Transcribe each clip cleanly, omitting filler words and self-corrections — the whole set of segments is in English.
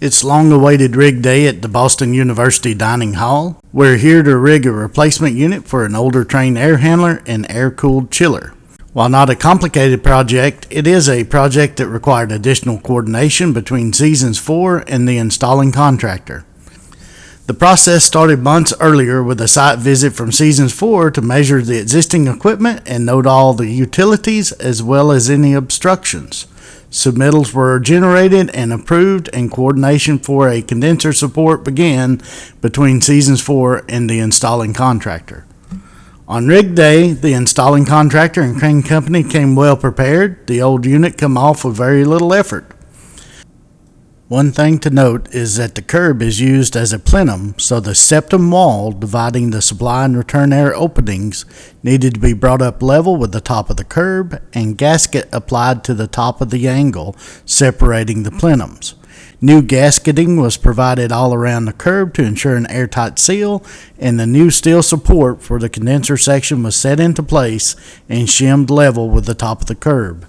It's long-awaited rig day at the Boston University Dining Hall. We're here to rig a replacement unit for an older Trane Air handler and air-cooled chiller. While not a complicated project, it is a project that required additional coordination between Seasons 4 and the installing contractor. The process started months earlier with a site visit from Seasons 4 to measure the existing equipment and note all the utilities as well as any obstructions. Submittals were generated and approved, and coordination for a condenser support began between Seasons 4 and the installing contractor. On rig day, the installing contractor and crane company came well prepared. The old unit come off with very little effort. One thing to note is that the curb is used as a plenum, so the septum wall dividing the supply and return air openings needed to be brought up level with the top of the curb and gasket applied to the top of the angle, separating the plenums. New gasketing was provided all around the curb to ensure an airtight seal, and the new steel support for the condenser section was set into place and shimmed level with the top of the curb.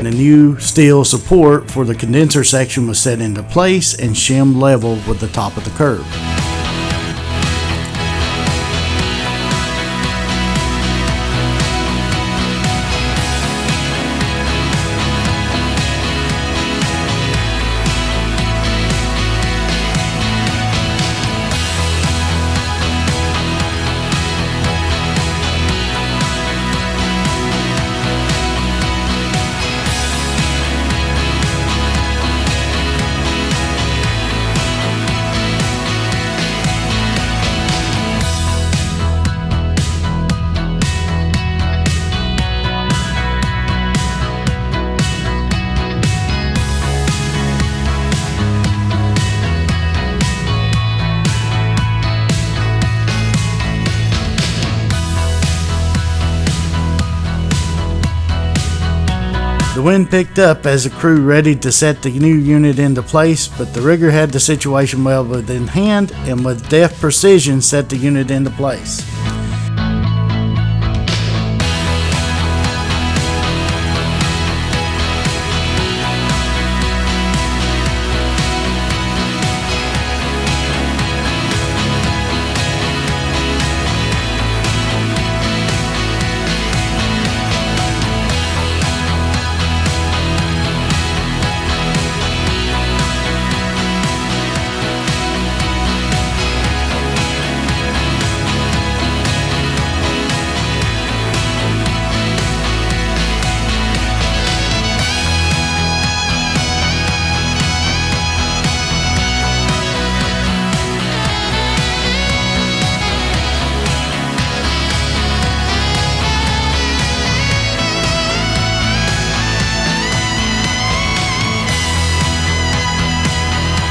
The new steel support for the condenser section was set into place and shimmed level with the top of the curb. The wind picked up as the crew readied to set the new unit into place, but the rigger had the situation well within hand and with deft precision set the unit into place.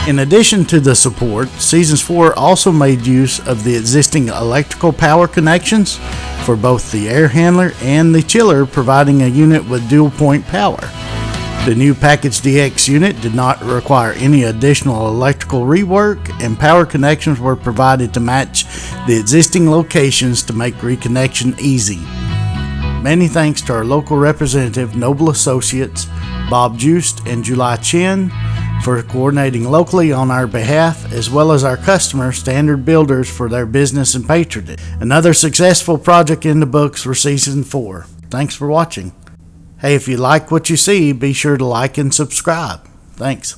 In addition to the support, Seasons 4 also made use of the existing electrical power connections for both the air handler and the chiller, providing a unit with dual point power. The new Package DX unit did not require any additional electrical rework, and power connections were provided to match the existing locations to make reconnection easy. Many thanks to our local representative, Noble Associates, Bob Just and July Chin, for coordinating locally on our behalf, as well as our customer, Standard Builders, for their business and patronage. Another successful project in the books for Season 4. Thanks for watching. Hey, if you like what you see, be sure to like and subscribe. Thanks.